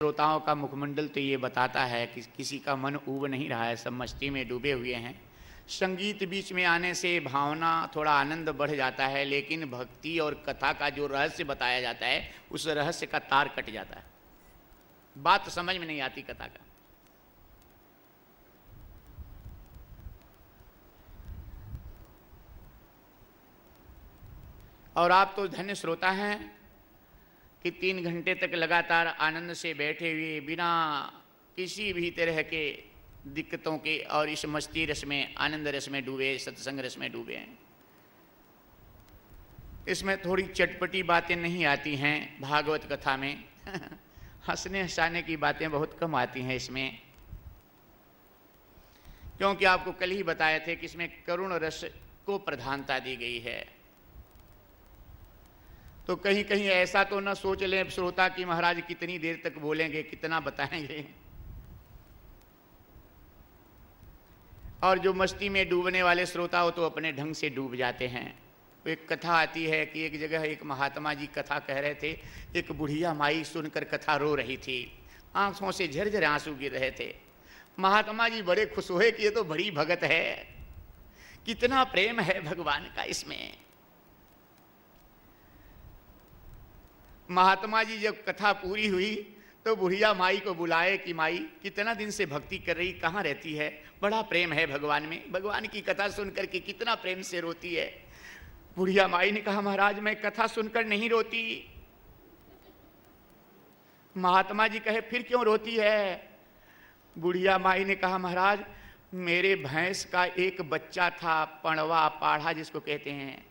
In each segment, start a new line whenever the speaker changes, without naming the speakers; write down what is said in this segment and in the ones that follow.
श्रोताओं का मुखमंडल तो ये बताता है कि किसी का मन ऊब नहीं रहा है, सब मस्ती में डूबे हुए हैं। संगीत बीच में आने से भावना थोड़ा आनंद बढ़ जाता है, लेकिन भक्ति और कथा का जो रहस्य बताया जाता है उस रहस्य का तार कट जाता है, बात समझ में नहीं आती कथा का। और आप तो धन्य श्रोता हैं कि 3 घंटे तक लगातार आनंद से बैठे हुए बिना किसी भी तरह के दिक्कतों के और इस मस्ती रस में, आनंद रस में डूबे, सत्संग रस में डूबे हैं। इसमें थोड़ी चटपटी बातें नहीं आती हैं भागवत कथा में हंसने हंसाने की बातें बहुत कम आती हैं इसमें, क्योंकि आपको कल ही बताए थे कि इसमें करुण रस को प्रधानता दी गई है। तो कहीं कहीं ऐसा तो न सोच लें श्रोता कि महाराज कितनी देर तक बोलेंगे, कितना बताएंगे। और जो मस्ती में डूबने वाले श्रोता हो तो अपने ढंग से डूब जाते हैं। तो एक कथा आती है कि एक जगह एक महात्मा जी कथा कह रहे थे, एक बुढ़िया माई सुनकर कथा रो रही थी, आंखों से झरझर आंसू गिर रहे थे। महात्मा जी बड़े खुश हुए कि ये तो बड़ी भगत है, कितना प्रेम है भगवान का इसमें। महात्मा जी जब कथा पूरी हुई तो बुढ़िया माई को बुलाए कि माई कितना दिन से भक्ति कर रही, कहाँ रहती है, बड़ा प्रेम है भगवान में, भगवान की कथा सुनकर के कितना प्रेम से रोती है। बुढ़िया माई ने कहा महाराज मैं कथा सुनकर नहीं रोती। महात्मा जी कहे फिर क्यों रोती है? बुढ़िया माई ने कहा महाराज मेरे भैंस का एक बच्चा था, पणवा पाढ़ा जिसको कहते हैं।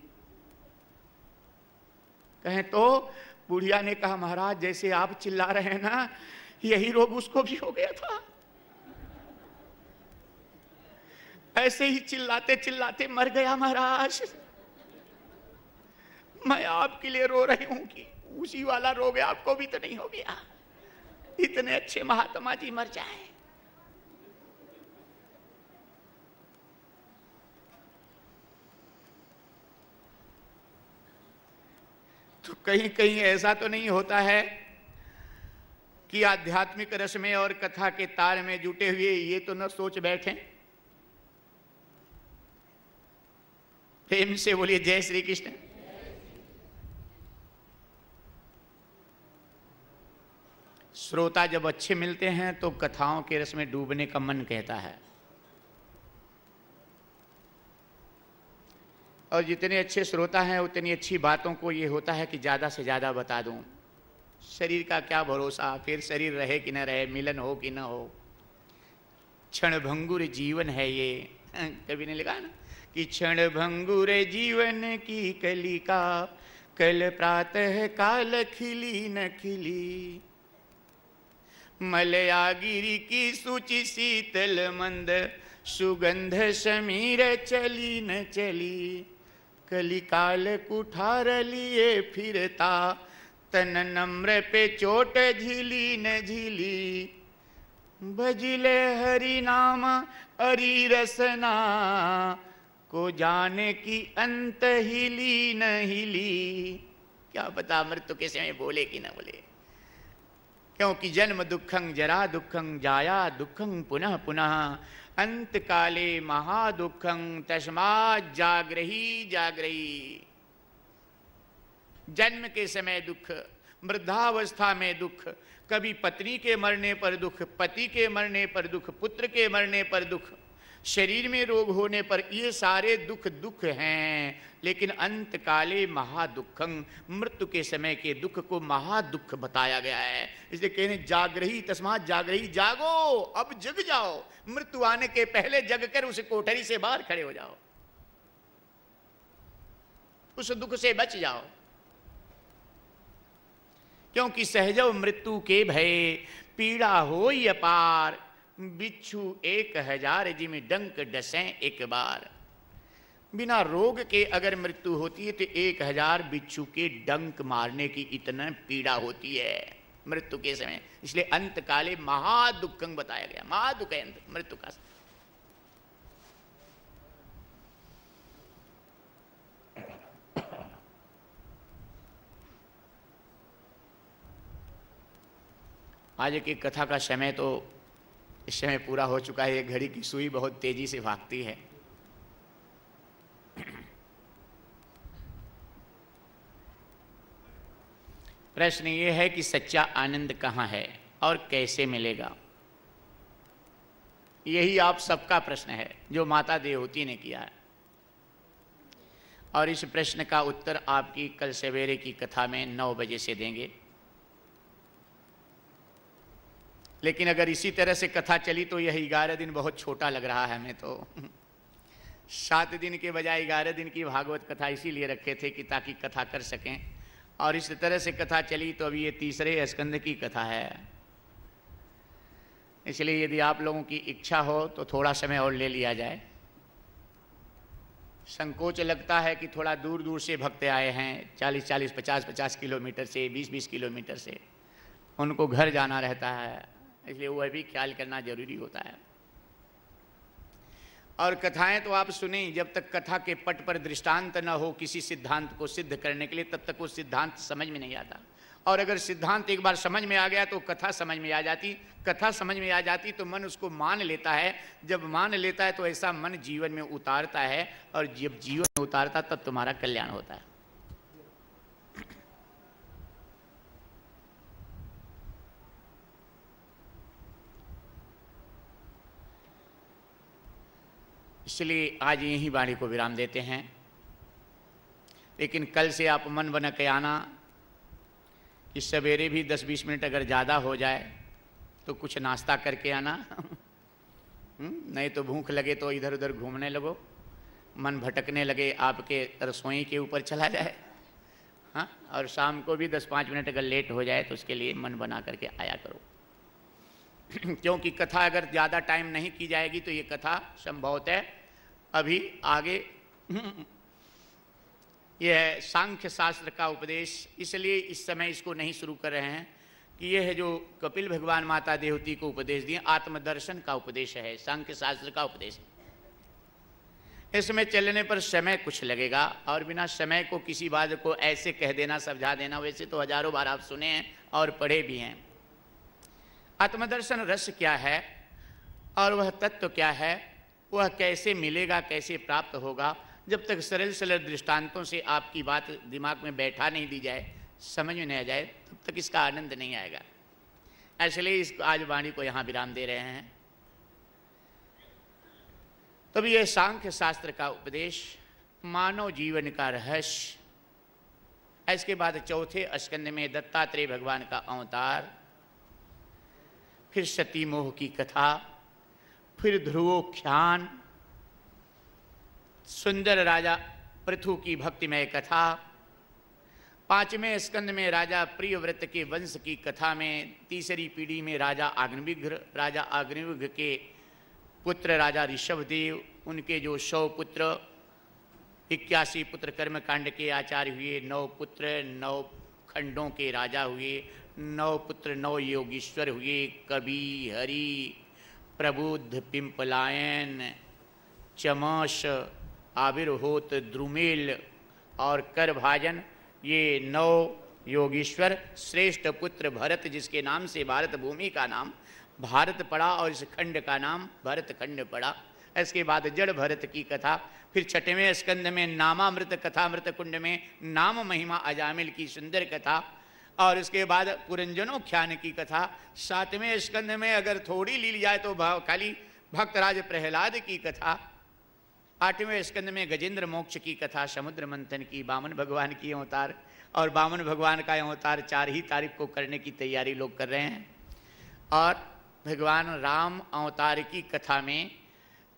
कहें तो? बुढ़िया ने कहा महाराज जैसे आप चिल्ला रहे हैं ना, यही रोग उसको भी हो गया था, ऐसे ही चिल्लाते चिल्लाते मर गया महाराज। मैं आपके लिए रो रही हूं कि उसी वाला रोग आपको भी तो नहीं हो गया, इतने अच्छे महात्मा जी मर जाए। तो कहीं कहीं ऐसा तो नहीं होता है कि आध्यात्मिक रस में और कथा के तार में जुटे हुए ये तो न सोच बैठें। प्रेम से बोलिए जय श्री कृष्ण। श्रोता जब अच्छे मिलते हैं तो कथाओं के रस में डूबने का मन कहता है, और जितने अच्छे श्रोता हैं उतनी अच्छी बातों को ये होता है कि ज़्यादा से ज़्यादा बता दूं। शरीर का क्या भरोसा, फिर शरीर रहे कि न रहे, मिलन हो कि न हो, क्षण भंगुर जीवन है ये। कवि ने लिखा ना कि क्षण भंगुर जीवन की कलिका, कल प्रातः काल खिली न खिली, मलयागिरी की सूची शीतल मंद, सुगंध समीर चली न चली, कलिकाल कुठार लिए फिरता, तन नम्र पे चोट झिली न झिली, भजिले हरि नाम हरि रसना, को जाने की अंत हिली न हिली। क्या पता मृत्यु के समय बोले कि न बोले, क्योंकि जन्म दुखं जरा दुखं जाया दुखं पुनः पुनः, अंत काले महादुखं तस्मात् जागृही जागृही। जन्म के समय दुख, वृद्धावस्था में दुख, कभी पत्नी के मरने पर दुख, पति के मरने पर दुख, पुत्र के मरने पर दुख, शरीर में रोग होने पर, ये सारे दुख दुख हैं। लेकिन अंत काले महादुखं, मृत्यु के समय के दुख को महादुख बताया गया है। इसलिए कहने जागृही तस्मात् जागृही, जागो, अब जग जाओ, मृत्यु आने के पहले जग कर उस कोठरी से बाहर खड़े हो जाओ, उस दुख से बच जाओ। क्योंकि सहजव मृत्यु के भय, पीड़ा होई अपार, बिच्छू 1000 जिम डंक डसें एक बार। बिना रोग के अगर मृत्यु होती है तो 1000 बिच्छू के डंक मारने की इतना पीड़ा होती है मृत्यु के समय। इसलिए अंत काले महादुखं बताया गया, महादुख है अंत मृत्यु का। आज की कथा का समय तो इस समय पूरा हो चुका है। ये घड़ी की सुई बहुत तेजी से भागती है। प्रश्न ये है कि सच्चा आनंद कहाँ है और कैसे मिलेगा? यही आप सबका प्रश्न है जो माता देवहूति ने किया है। और इस प्रश्न का उत्तर आपकी कल सवेरे की कथा में 9 बजे से देंगे। लेकिन अगर इसी तरह से कथा चली तो यह 11 दिन बहुत छोटा लग रहा है हमें तो। 7 दिन के बजाय 11 दिन की भागवत कथा इसीलिए रखे थे कि ताकि कथा कर सकें। और इस तरह से कथा चली तो अभी ये तीसरे स्कंद की कथा है। इसलिए यदि आप लोगों की इच्छा हो तो थोड़ा समय और ले लिया जाए। संकोच लगता है कि थोड़ा दूर दूर से भक्त आए हैं, 40-40, 50-50 किलोमीटर से, 20-20 किलोमीटर से, उनको घर जाना रहता है। इसलिए वह भी ख्याल करना जरूरी होता है। और कथाएं तो आप सुने, जब तक कथा के पट पर दृष्टांत न हो किसी सिद्धांत को सिद्ध करने के लिए, तब तक वो सिद्धांत समझ में नहीं आता। और अगर सिद्धांत एक बार समझ में आ गया तो कथा समझ में आ जाती। कथा समझ में आ जाती तो मन उसको मान लेता है। जब मान लेता है तो ऐसा मन जीवन में उतारता है, और जब जीवन में उतारता तब तुम्हारा कल्याण होता है। इसलिए आज यही वाणी को विराम देते हैं। लेकिन कल से आप मन बना के आना कि सवेरे भी 10-20 मिनट अगर ज़्यादा हो जाए तो कुछ नाश्ता करके आना। नहीं तो भूख लगे तो इधर उधर घूमने लगो, मन भटकने लगे आपके रसोई के ऊपर चला जाए। हाँ, और शाम को भी 10-5 मिनट अगर लेट हो जाए तो उसके लिए मन बना करके आया करो। क्योंकि कथा अगर ज़्यादा टाइम नहीं की जाएगी तो ये कथा संभवतः अभी आगे यह है सांख्य शास्त्र का उपदेश। इसलिए इस समय इसको नहीं शुरू कर रहे हैं कि यह है जो कपिल भगवान माता देवहूति को उपदेश दिए, आत्मदर्शन का उपदेश है, सांख्य शास्त्र का उपदेश। इसमें चलने पर समय कुछ लगेगा, और बिना समय को किसी बात को ऐसे कह देना, समझा देना, वैसे तो हजारों बार आप सुने हैं और पढ़े भी हैं। आत्मदर्शन रस क्या है और वह तत्व क्या है, वह कैसे मिलेगा, कैसे प्राप्त होगा, जब तक सरल सरल दृष्टांतों से आपकी बात दिमाग में बैठा नहीं दी जाए, समझ में नहीं आ जाए, तब तक इसका आनंद नहीं आएगा। इसलिए इस आज वाणी को यहाँ विराम दे रहे हैं। तब यह सांख्य शास्त्र का उपदेश, मानव जीवन का रहस्य। इसके बाद चौथे स्कंद में दत्तात्रेय भगवान का अवतार, फिर सती मोह की कथा, फिर ध्रुवोख्यान, सुंदर राजा पृथु की भक्तिमय कथा, 5वें स्कंद में राजा प्रियव्रत के वंश की कथा में तीसरी पीढ़ी में राजा अग्निविघ्न के पुत्र राजा ऋषभदेव, उनके जो 100 पुत्र, 81 पुत्र कर्मकांड के आचार्य हुए, 9 पुत्र 9 खंडों के राजा हुए, 9 पुत्र 9 योगीश्वर हुए, कवि, हरि, प्रबुद्ध, पिंपलायन, चमश, आविर्होत, द्रुमेल और करभाजन, ये 9 योगीश्वर। श्रेष्ठ पुत्र भरत, जिसके नाम से भारत भूमि का नाम भारत पड़ा और इस खंड का नाम भरत खंड पड़ा। इसके बाद जड़ भरत की कथा, फिर 6वें स्कंद में नामामृत कथा, मृत कुंड में नाम महिमा अजामिल की सुंदर कथा, और इसके बाद पुरंजनोख्यान की कथा। 7वें स्कंद में अगर थोड़ी ली जाए तो खाली भक्तराज प्रहलाद की कथा। 8वें स्कंद में गजेंद्र मोक्ष की कथा, समुद्र मंथन की, वामन भगवान की अवतार, और वामन भगवान का अवतार 4 ही तारीख को करने की तैयारी लोग कर रहे हैं। और भगवान राम अवतार की कथा में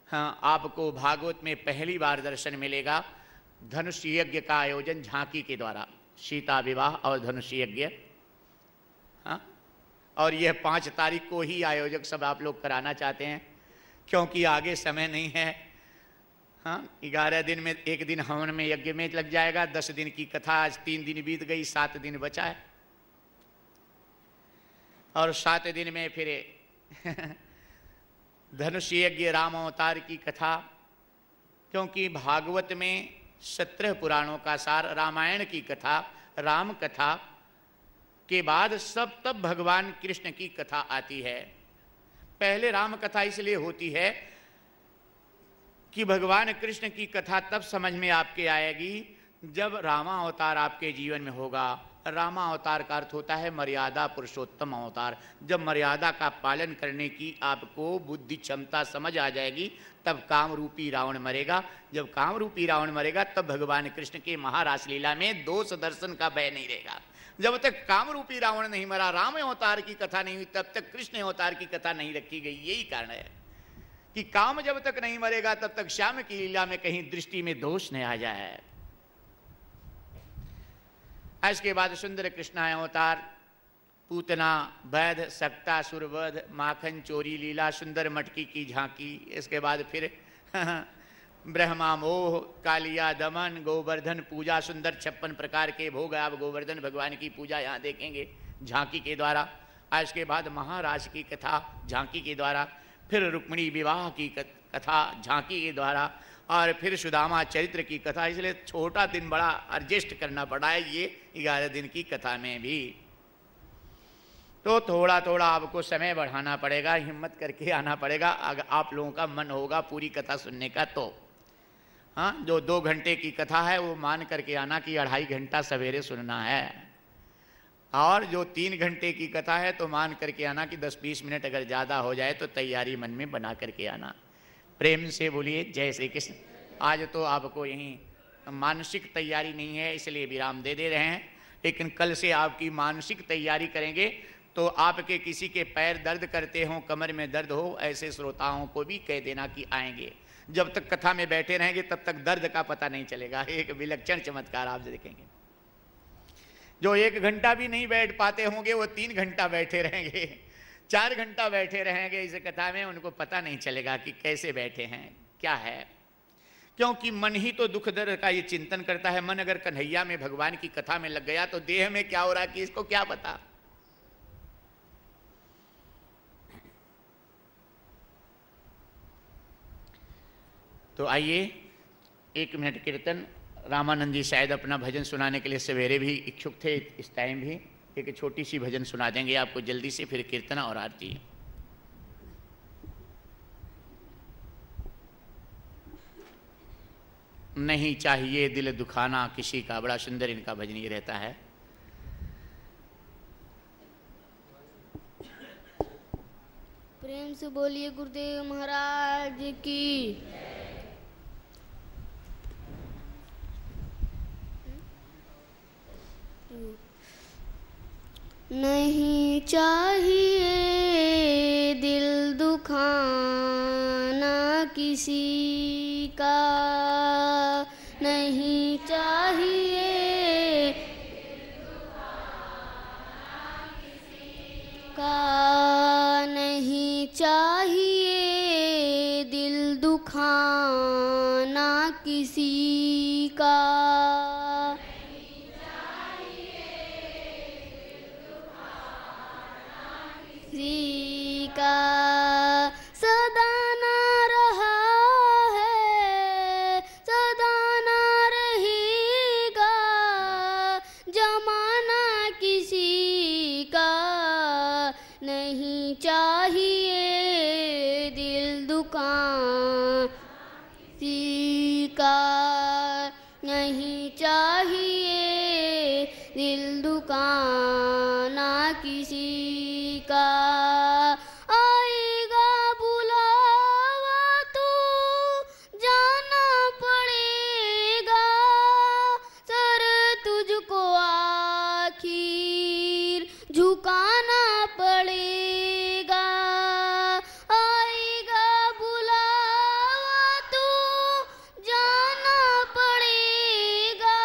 आपको भागवत में पहली बार दर्शन मिलेगा धनुष यज्ञ का आयोजन झांकी के द्वारा, सीता विवाह और धनुष यज्ञ। हाँ, और यह 5 तारीख को ही आयोजक सब आप लोग कराना चाहते हैं, क्योंकि आगे समय नहीं है। हाँ, 11 दिन में 1 दिन हवन में यज्ञ में लग जाएगा, 10 दिन की कथा, आज 3 दिन बीत गई, 7 दिन बचा है। और 7 दिन में फिर धनुष यज्ञ, राम अवतार की कथा, क्योंकि भागवत में 17 पुराणों का सार, रामायण की कथा, राम कथा, के बाद सब तब भगवान कृष्ण की कथा आती है। पहले राम कथा इसलिए होती है कि भगवान कृष्ण की कथा तब समझ में आपके आएगी जब रामा अवतार आपके जीवन में होगा। रामा अवतार का अर्थ होता है मर्यादा पुरुषोत्तम अवतार। जब मर्यादा का पालन करने की आपको बुद्धि क्षमता समझ आ जाएगी तब काम रूपी रावण मरेगा। जब काम रूपी रावण मरेगा तब भगवान कृष्ण के महारास लीला में दोष दर्शन का भय नहीं रहेगा। जब तक काम रूपी रावण नहीं मरा, राम अवतार की कथा नहीं हुई, तब तक कृष्ण अवतार की कथा नहीं रखी गई। यही कारण है कि काम जब तक नहीं मरेगा तब तक श्याम की लीला में कहीं दृष्टि में दोष नहीं आ जाए। इसके बाद सुंदर कृष्ण अवतार, पूतना वैध, सक्ता सुरवध, माखन चोरी लीला, सुंदर मटकी की झांकी। इसके बाद फिर ब्रह्मा मोह, कालिया दमन, गोवर्धन पूजा, सुंदर 56 प्रकार के भोग। आप गोवर्धन भगवान की पूजा यहाँ देखेंगे झांकी के द्वारा। इसके बाद महाराज की कथा झांकी के द्वारा, फिर रुक्मिणी विवाह की कथा झांकी के द्वारा, और फिर सुदामा चरित्र की कथा। इसलिए छोटा दिन बड़ा एडजस्ट करना पड़ा है ये 11 दिन की कथा में भी। तो थोड़ा थोड़ा आपको समय बढ़ाना पड़ेगा, हिम्मत करके आना पड़ेगा अगर आप लोगों का मन होगा पूरी कथा सुनने का। तो हाँ, जो 2 घंटे की कथा है वो मान करके आना कि 2.5 घंटा सवेरे सुनना है, और जो 3 घंटे की कथा है तो मान करके आना कि 10-20 मिनट अगर ज़्यादा हो जाए तो तैयारी मन में बना करके आना। प्रेम से बोलिए जय श्री कृष्ण। आज तो आपको यहीं मानसिक तैयारी नहीं है इसलिए विराम दे रहे हैं, लेकिन कल से आपकी मानसिक तैयारी करेंगे तो आपके किसी के पैर दर्द करते हों, कमर में दर्द हो, ऐसे श्रोताओं को भी कह देना कि आएंगे। जब तक कथा में बैठे रहेंगे तब तक दर्द का पता नहीं चलेगा। एक विलक्षण चमत्कार आप देखेंगे। जो 1 घंटा भी नहीं बैठ पाते होंगे वो 3 घंटा बैठे रहेंगे, 4 घंटा बैठे रहेंगे इस कथा में, उनको पता नहीं चलेगा कि कैसे बैठे हैं, क्या है। क्योंकि मन ही तो दुख दर्द का ये चिंतन करता है। मन अगर कन्हैया में भगवान की कथा में लग गया तो देह में क्या हो रहा है कि इसको क्या पता। तो आइए 1 मिनट कीर्तन। रामानंद जी शायद अपना भजन सुनाने के लिए सवेरे भी इच्छुक थे, इस टाइम भी एक छोटी सी भजन सुना देंगे आपको जल्दी से, फिर कीर्तन और आरती। नहीं चाहिए दिल दुखाना किसी का, बड़ा सुंदर इनका भजन ये रहता है।
प्रेम से बोलिए गुरुदेव महाराज की। नहीं चाहिए दिल दुखाना किसी का, नहीं चाहिए का, नहीं चाहिए दिल दुखाना किसी का। का सदा ना रहा है, सदा ना रहेगा जमाना किसी का। नहीं चाहिए दिल दुकान किसी का, नहीं चाहिए दिल दुकाना किसी का। आएगा बुलावा तो जाना पड़ेगा, सर तुझको आखिर झुकाना पड़ेगा। आएगा बुलावा तो जाना पड़ेगा,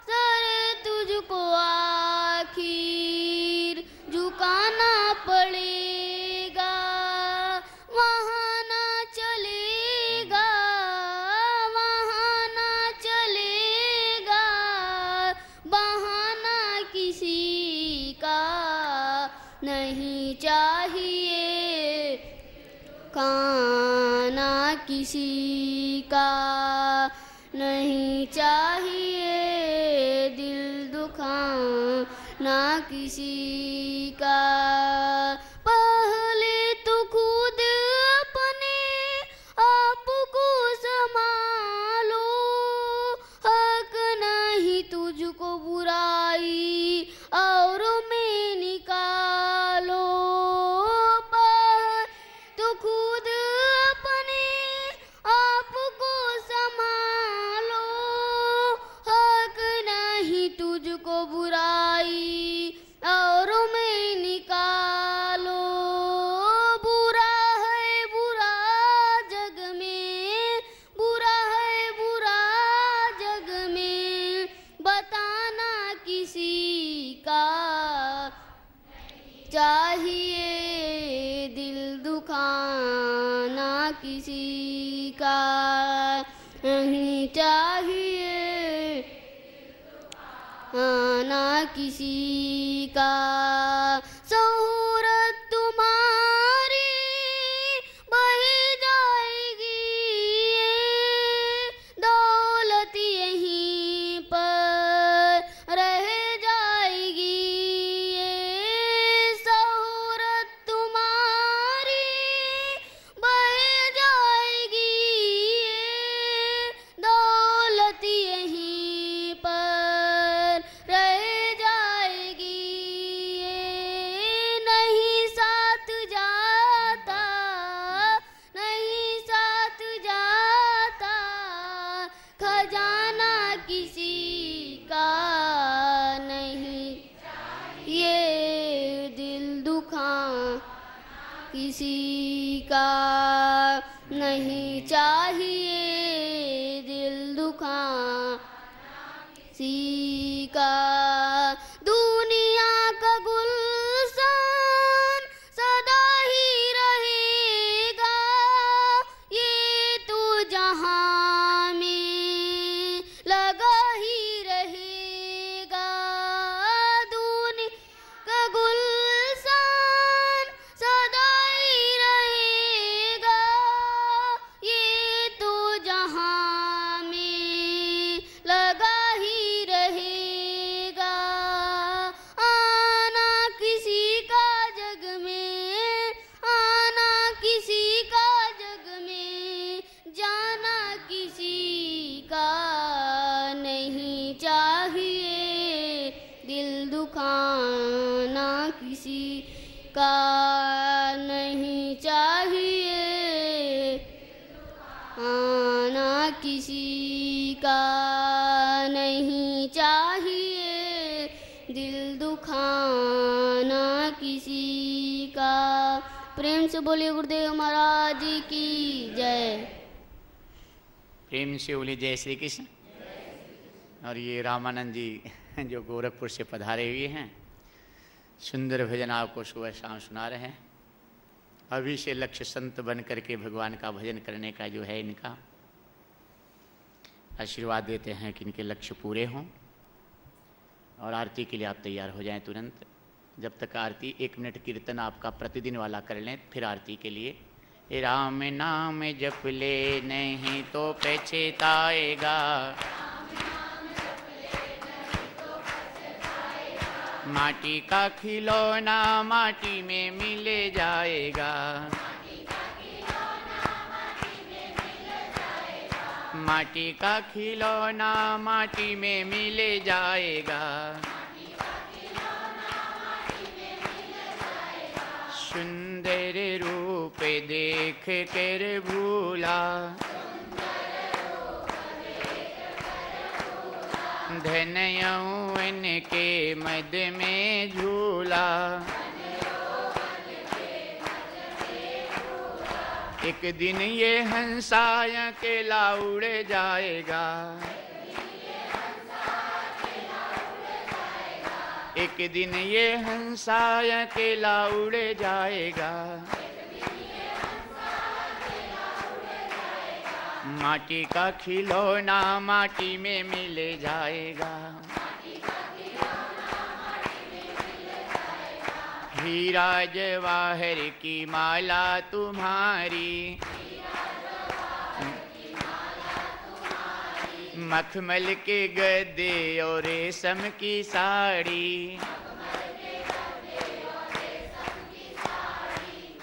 सर तुझको आखिर झुकाना पड़ेगा। वहाँ ना चलेगा, वहाँ ना चलेगा बहाना किसी का। नहीं चाहिए खाना किसी का, नहीं चाहिए दिल दुखाना ना किसी का। पहले तो खुद अपने आप को संभालो, हक नहीं तुझको बुराई और में निकालो। तो खुद अपने आप को संभालो, हक नहीं तुझको बुराई और में निकालो। बुरा है बुरा जग में, बुरा है बुरा जग में, बताना किसी का चाहिए दिल दुखाना किसी का नहीं चाहिए आना किसी का। शोहरत तुम्हारी बह जाएगी, दौलत यहीं पर रह जाएगी। शोहरत तुम्हारी बह जाएगी, दौलत यहीं पर रह जाएगी। नहीं साथ जाता, नहीं साथ जाता खजाना किसी का नहीं, ये दिल दुखा किसी का नहीं चाहिए दिल दुखा किसी का। दुनिया का गुलशन सदा ही रहेगा, ये तो जहां में लगा ही रहेगा। दुनिया का गुलशन सदा ही रहेगा, ये तो जहां में लगा ही रहेगा। आना किसी का जग में, आना किसी का जग में, जाना किसी का नहीं चाहिए दिल दुखाना किसी का नहीं चाहिए आना किसी का नहीं चाहिए दिल दुखाना किसी का। प्रेम से बोलिए गुरुदेव महाराज जी की जय।
प्रेम से बोलिए जय श्री कृष्ण। और ये रामानंद जी जो गोरखपुर से पधारे हुए हैं, सुंदर भजन आपको सुबह शाम सुना रहे हैं। अभी से लक्ष्य संत बन करके भगवान का भजन करने का जो है इनका आशीर्वाद देते हैं कि इनके लक्ष्य पूरे हों। और आरती के लिए आप तैयार हो जाएं तुरंत। जब तक आरती 1 मिनट कीर्तन आपका प्रतिदिन वाला कर लें, फिर आरती के लिए राम नाम जप ले नहीं तो पछताएगा, माटी का खिलौना माटी में मिल जाएगा, माटी का खिलौना माटी में मिल जाएगा। सुंदर रूप देख कर भूला, धन यौवन के मद में झूला, एक दिन ये हंसा अकेला उड़ जाएगा, एक दिन ये हंसा अकेला उड़ जाएगा। माटी का खिलौना माटी में मिल जाएगा, हीरा जवाहर की माला तुम्हारी, मखमल के गद्दे और रेशम की साड़ी,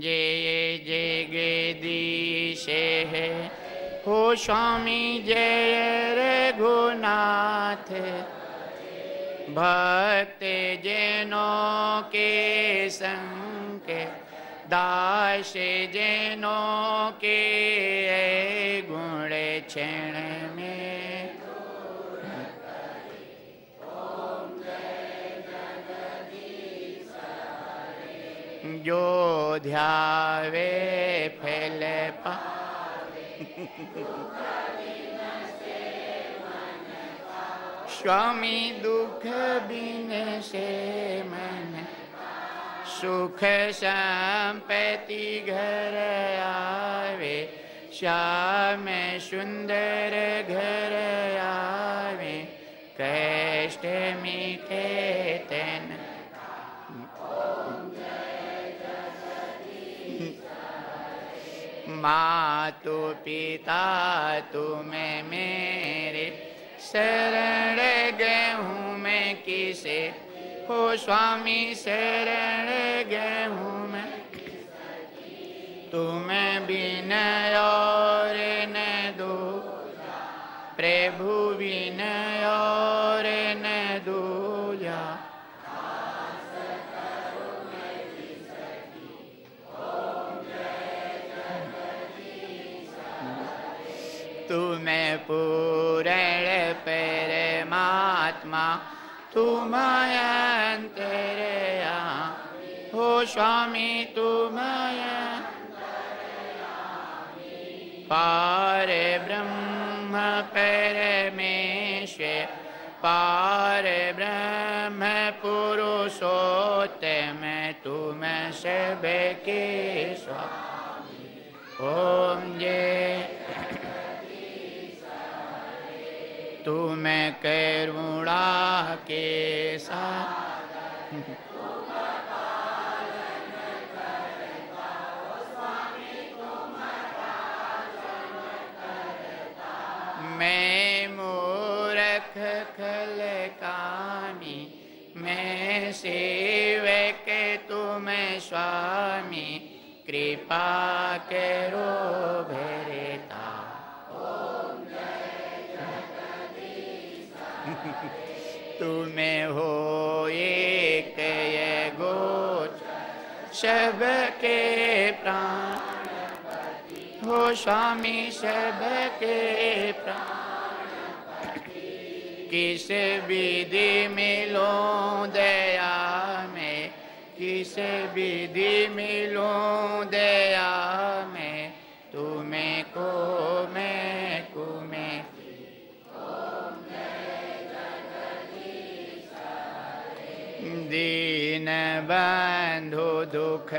जय जगदीश है, हो स्वामी जय रघुनाथ। भक्त जनों के संग दास जनों के गुण क्षण में। जो ध्यावे फल स्वामी दुख बिन से मन, सुख संपत्ति घर आवे। श्याम सुंदर घर आवे, कष्ट मीठे तन। मातु पिता तुम मेरे, शरण गहूँ मैं किसे, हो स्वामी शरण गहूँ मैं। तुम बिन और न दो, प्रभु बिन और न दूजा। तुम पूर्ण परमात्मा, तुम अंतर्यामी, हो स्वामी तुम पार ब्रह्म परमेश्वर, पार ब्रह्म पुरुषोत्तम, तुम सबके स्वामी। ओम जय। तुम करुणा के साथ, मैं मूर्ख खल कामी, मैं सेवक तुम स्वामी। कृपा करो भरता, तुम्हें हो एक गोच सबके प्राण, हो स्वामी सबके प्राण। किस विधि मिलो दया में, किस विधि मिलो दया में। तुम्हें को मैं को मैं, दीन बंधु दुख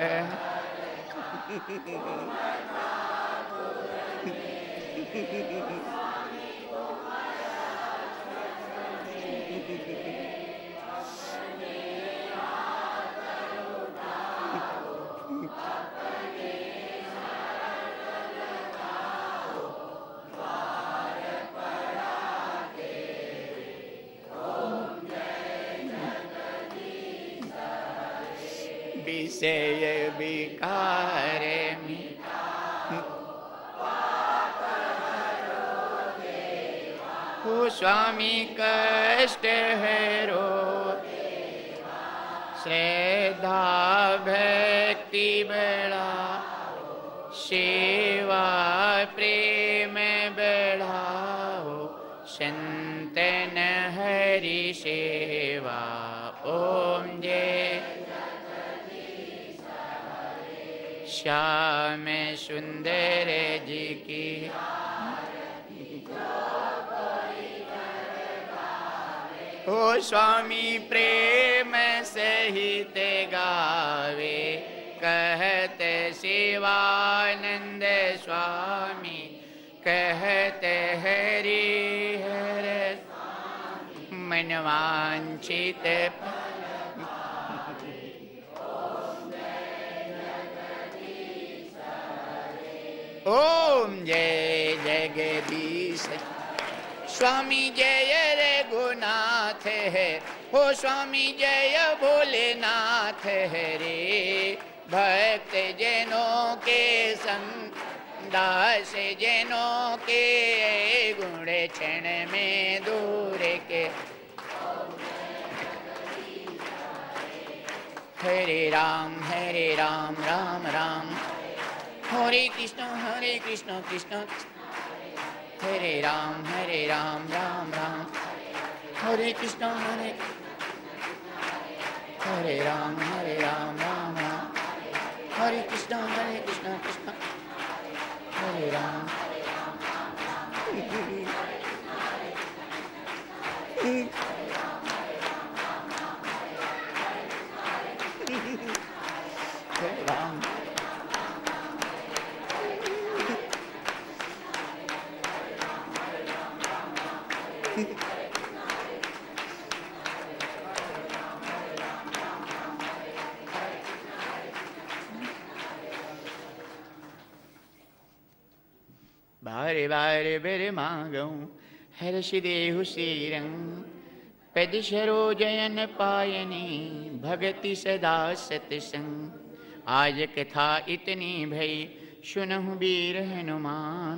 विषय विकार में, हो स्वामी कष्ट हरो। श्रद्धा भक्ति बढ़ाओ, सेवा प्रेम बढ़ाओ। संतन हरि सेवा। ओम जय। श्याम सुंदर जी की, हो स्वामी प्रेम सहित गावे। कहते शिवानंद स्वामी, कहते हरि हर मनवांछित। ओम जय जगदीश। स्वामी जय रघुनाथ है, हो स्वामी जय भोलेनाथ हरे। भक्त जनों के संग दास जनों के गुण क्षण में दूर के। हरे राम राम राम हरे कृष्ण कृष्ण हरे राम राम राम हरे कृष्ण हरे राम राम राम हरे कृष्ण कृष्ण हरे राम। हरे राम। बारे बारे बेरे मांगऊं हर्ष देहु श्रीरंग पद सरोजयन पायनी भगति सदा सतसंग। आज कथा इतनी भई सुनहु वीर हनुमान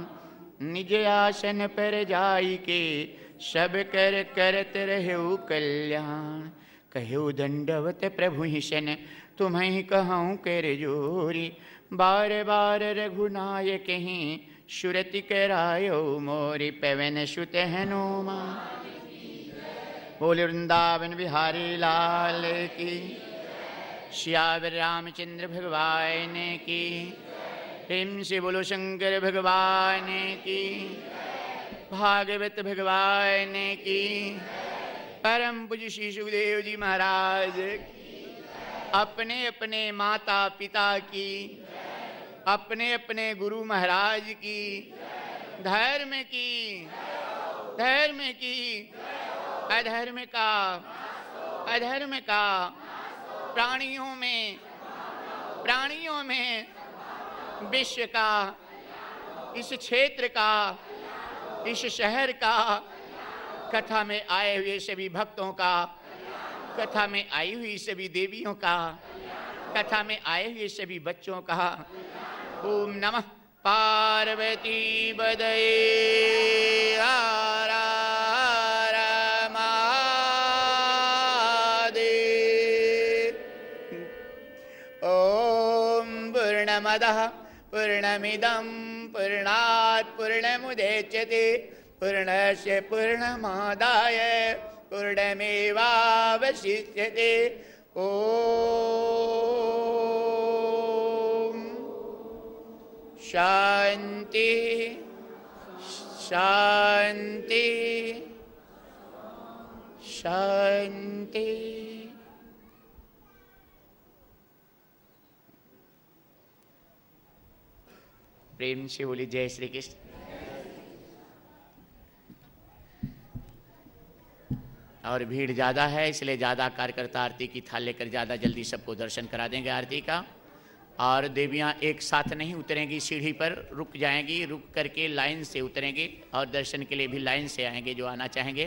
निज आसन पर जाई के सब कर करत रहु कल्याण। कहु दंडवत प्रभु हिसन तुम्हें कहूँ कर जोरी बार बार रघुनायक ही सुरति करायो मोरी पवन सुत हनुमान। बोले वृंदावन बिहारी लाल की श्यावर रामचंद्र भगवान की प्रेम से बोलो शंकर भगवान की भागवत भगवान की परम पूज्य श्री सुखदेव जी महाराज अपने अपने माता पिता की अपने अपने गुरु महाराज की धर्म की अधर्म का प्राणियों में विश्व का इस क्षेत्र का इस शहर का कथा में आए हुए सभी भक्तों का कथा में आई हुई सभी देवियों का कथा में आए हुए सभी बच्चों का ओम नमः पार्वती बदये हर हर महादेव। ओम पूर्णमदः पूर्णमिदं पूर्णात् पूर्णमुदच्यते पूर्णस्य पूर्णमादाय पूर्णमेवावशिष्यते। ओम शांति शांति शांति। प्रेम से बोली जय श्री कृष्ण। और भीड़ ज़्यादा है इसलिए ज़्यादा कार्यकर्ता आरती की थाल लेकर ज़्यादा जल्दी सबको दर्शन करा देंगे आरती का। और देवियाँ एक साथ नहीं उतरेंगी, सीढ़ी पर रुक जाएंगी, रुक करके लाइन से उतरेंगे और दर्शन के लिए भी लाइन से आएंगे जो आना चाहेंगे।